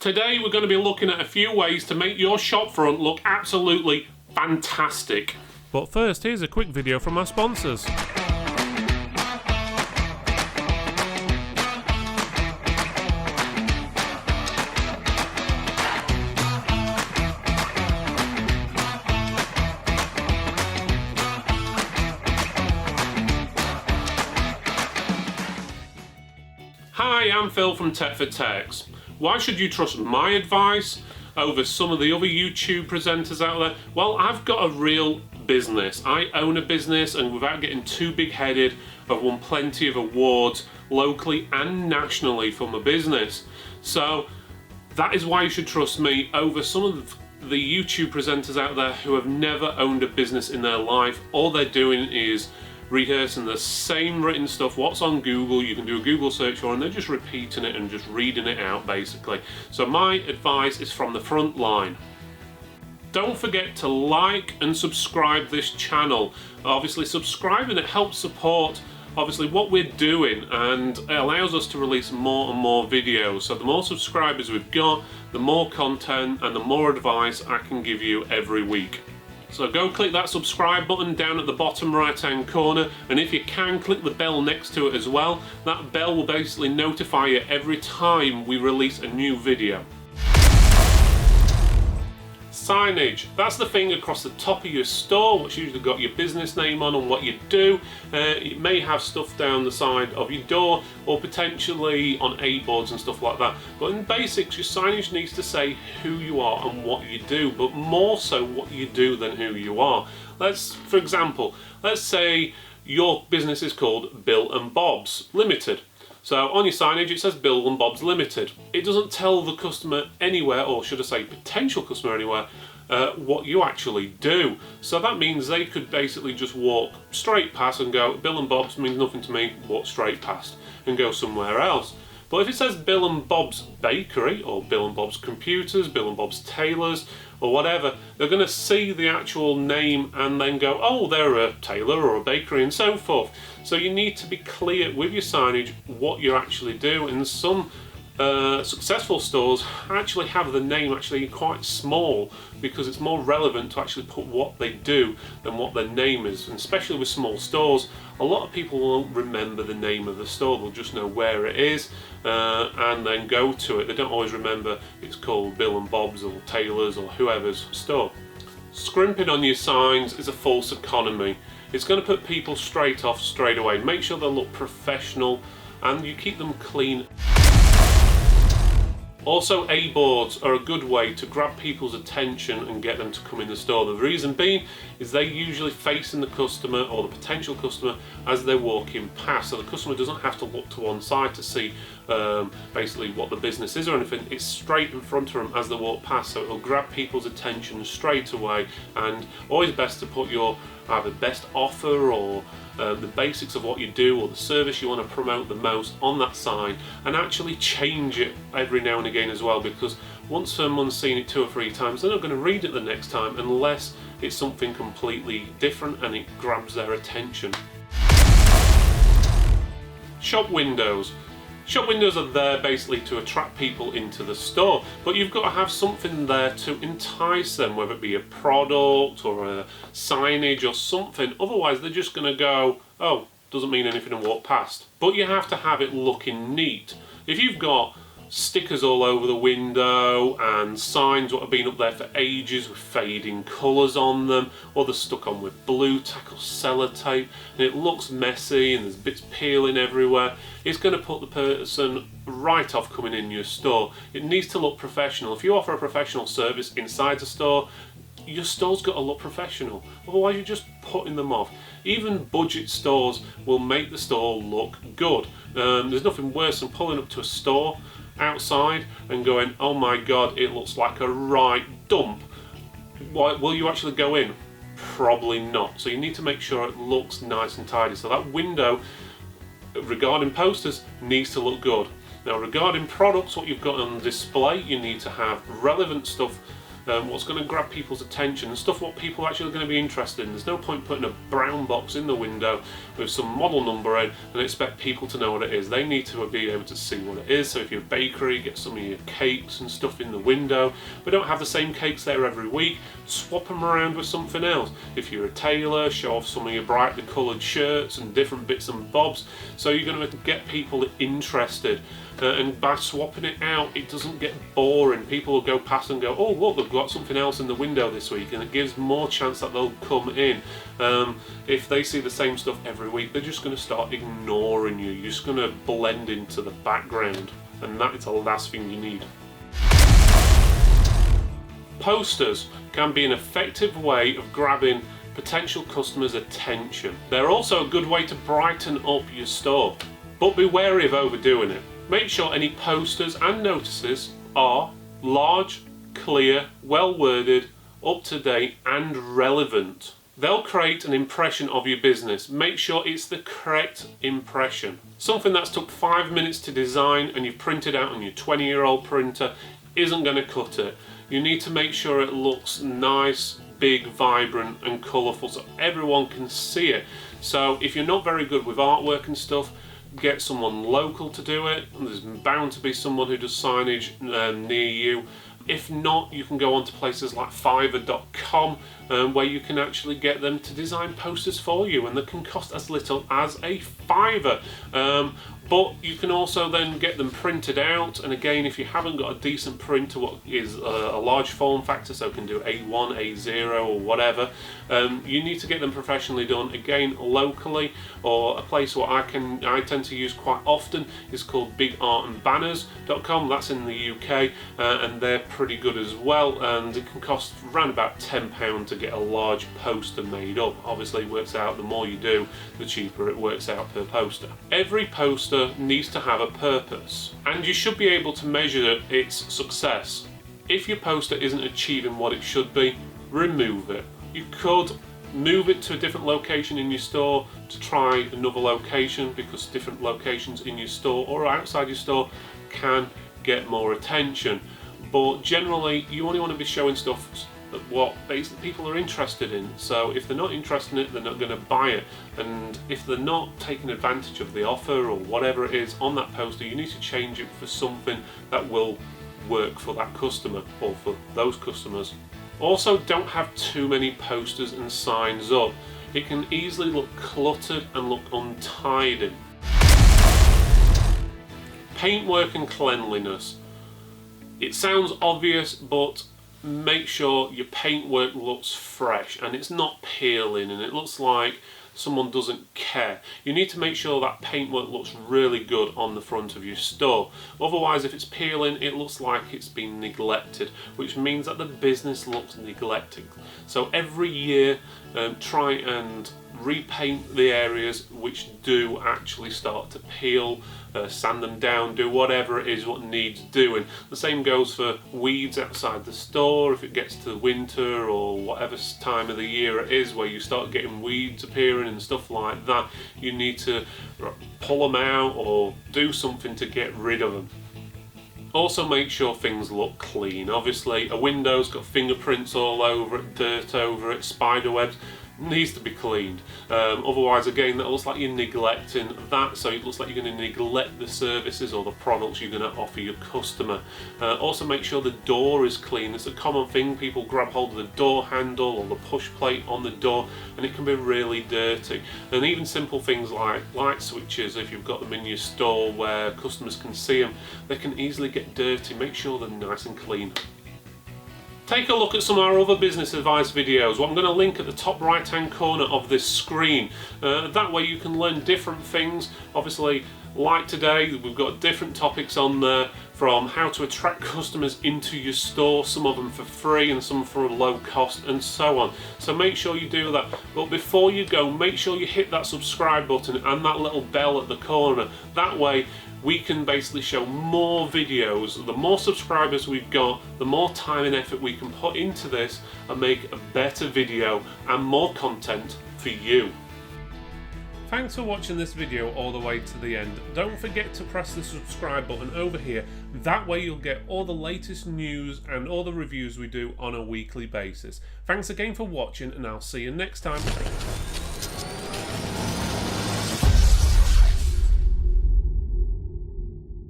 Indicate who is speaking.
Speaker 1: Today we're going to be looking at a few ways to make your shop front look absolutely fantastic.
Speaker 2: But first, here's a quick video from our sponsors.
Speaker 1: Hi, I'm Phil from Tech for Techs. Why should you trust my advice over some of the other YouTube presenters out there? Well, I've got a real business. I own a business, and without getting too big-headed, I've won plenty of awards locally and nationally for my business. So that is why you should trust me over some of the YouTube presenters out there who have never owned a business in their life. All they're doing is rehearsing the same written stuff, what's on Google, you can do a Google search for, and they're just repeating it and just reading it out basically. So my advice is from the front line. Don't forget to like and subscribe this channel. Obviously subscribing, it helps support obviously what we're doing, and it allows us to release more and more videos. So the more subscribers we've got, the more content and the more advice I can give you every week. So go click that subscribe button down at the bottom right hand corner, and if you can, click the bell next to it as well. That bell will basically notify you every time we release a new video. Signage, that's the thing across the top of your store, which usually got your business name on and what you do. It may have stuff down the side of your door or potentially on A-boards and stuff like that. But in basics, your signage needs to say who you are and what you do, but more so what you do than who you are. For example, let's say your business is called Bill and Bob's Limited. So on your signage it says Bill and Bob's Limited. It doesn't tell the customer anywhere, or should I say potential customer anywhere, what you actually do. So that means they could basically just walk straight past and go, Bill and Bob's means nothing to me, walk straight past and go somewhere else. But if it says Bill and Bob's Bakery, or Bill and Bob's Computers, Bill and Bob's Tailors, or whatever, they're going to see the actual name and then go, oh, they're a tailor or a bakery and so forth. So you need to be clear with your signage what you actually do, and some successful stores actually have the name actually quite small because it's more relevant to actually put what they do than what their name is. And especially with small stores, a lot of people won't remember the name of the store, they'll just know where it is and then go to it. They don't always remember it's called Bill and Bob's or Tailor's or whoever's store. Scrimping on your signs is a false economy. It's going to put people straight away. Make sure they look professional and you keep them clean. Also, A-boards are a good way to grab people's attention and get them to come in the store. The reason being is they usually facing the customer or the potential customer as they're walking past, so the customer doesn't have to look to one side to see basically what the business is or anything. It's straight in front of them as they walk past, so it'll grab people's attention straight away. And always best to put your either best offer or the basics of what you do or the service you want to promote the most on that sign, and actually change it every now and again as well, because once someone's seen it 2 or 3 times, they're not going to read it the next time unless it's something completely different and it grabs their attention. Shop windows. Shop windows are there basically to attract people into the store, but you've got to have something there to entice them, whether it be a product or a signage or something. Otherwise they're just going to go, oh, doesn't mean anything, and walk past. But you have to have it looking neat. If you've got stickers all over the window and signs that have been up there for ages with fading colours on them, or they're stuck on with blue tack or sellotape, and it looks messy and there's bits peeling everywhere, it's going to put the person right off coming in your store. It needs to look professional. If you offer a professional service inside the store, your store's got to look professional, otherwise you're just putting them off. Even budget stores will make the store look good. There's nothing worse than pulling up to a store outside and going, oh my god, it looks like a right dump. Will you actually go in? Probably not. So you need to make sure it looks nice and tidy. So that window, regarding posters, needs to look good. Now regarding products, what you've got on display, you need to have relevant stuff what's going to grab people's attention and stuff what people are actually going to be interested in. There's no point putting a brown box in the window with some model number in and expect people to know what it is. They need to be able to see what it is. So if you're a bakery, get some of your cakes and stuff in the window, but don't have the same cakes there every week. Swap them around with something else. If you're a tailor, show off some of your brightly coloured shirts and different bits and bobs, so you're going to get people interested. And by swapping it out, it doesn't get boring. People will go past and go, oh look, they've got something else in the window this week, and it gives more chance that they'll come in. If they see the same stuff every week, they're just going to start ignoring you. You're just going to blend into the background, and that is the last thing you need. Posters can be an effective way of grabbing potential customers' attention. They're also a good way to brighten up your store, but be wary of overdoing it. Make sure any posters and notices are large, clear, well worded, up to date and relevant. They'll create an impression of your business. Make sure it's the correct impression. Something that's took 5 minutes to design and you've printed out on your 20-year-old printer isn't going to cut it. You need to make sure it looks nice, big, vibrant and colourful so everyone can see it. So if you're not very good with artwork and stuff, get someone local to do it. There's bound to be someone who does signage near you. If not, you can go on to places like Fiverr.com where you can actually get them to design posters for you, and they can cost as little as a fiver. But you can also then get them printed out, and again, if you haven't got a decent printer, what is a large form factor, so it can do A1, A0 or whatever, you need to get them professionally done, again locally, or a place what I tend to use quite often is called bigartandbanners.com. That's in the UK, and they're pretty good as well, and it can cost around about £10 to get a large poster made up. Obviously it works out, the more you do, the cheaper it works out per poster. Every poster needs to have a purpose, and you should be able to measure its success. If your poster isn't achieving what it should be, remove it. You could move it to a different location in your store to try another location, because different locations in your store or outside your store can get more attention. But generally you only want to be showing stuff that what basically people are interested in. So if they're not interested in it, they're not going to buy it. And if they're not taking advantage of the offer or whatever it is on that poster, you need to change it for something that will work for that customer or for those customers. Also, don't have too many posters and signs up. It can easily look cluttered and look untidy. Paintwork and cleanliness. It sounds obvious, but make sure your paintwork looks fresh and it's not peeling and it looks like someone doesn't care. You need to make sure that paintwork looks really good on the front of your store. Otherwise, if it's peeling, it looks like it's been neglected, which means that the business looks neglected. So every year, try and repaint the areas which do actually start to peel, sand them down, do whatever it is what needs doing. The same goes for weeds outside the store. If it gets to winter or whatever time of the year it is where you start getting weeds appearing and stuff like that, you need to pull them out or do something to get rid of them. Also, make sure things look clean. Obviously a window's got fingerprints all over it, dirt over it, spider webs. Needs to be cleaned. Otherwise, again, that looks like you're neglecting that, so it looks like you're going to neglect the services or the products you're going to offer your customer. Also, make sure the door is clean. It's a common thing. People grab hold of the door handle or the push plate on the door, and it can be really dirty. And even simple things like light switches, if you've got them in your store where customers can see them, they can easily get dirty. Make sure they're nice and clean. Take a look at some of our other business advice videos. What I'm going to link at the top right hand corner of this screen. That way you can learn different things. Obviously, like today, we've got different topics on there, from how to attract customers into your store, some of them for free and some for a low cost, and so on. So make sure you do that. But before you go, make sure you hit that subscribe button and that little bell at the corner. That way we can basically show more videos. The more subscribers we've got, the more time and effort we can put into this and make a better video and more content for you. Thanks for watching this video all the way to the end. Don't forget to press the subscribe button over here. That way you'll get all the latest news and all the reviews we do on a weekly basis. Thanks again for watching, and I'll see you next time.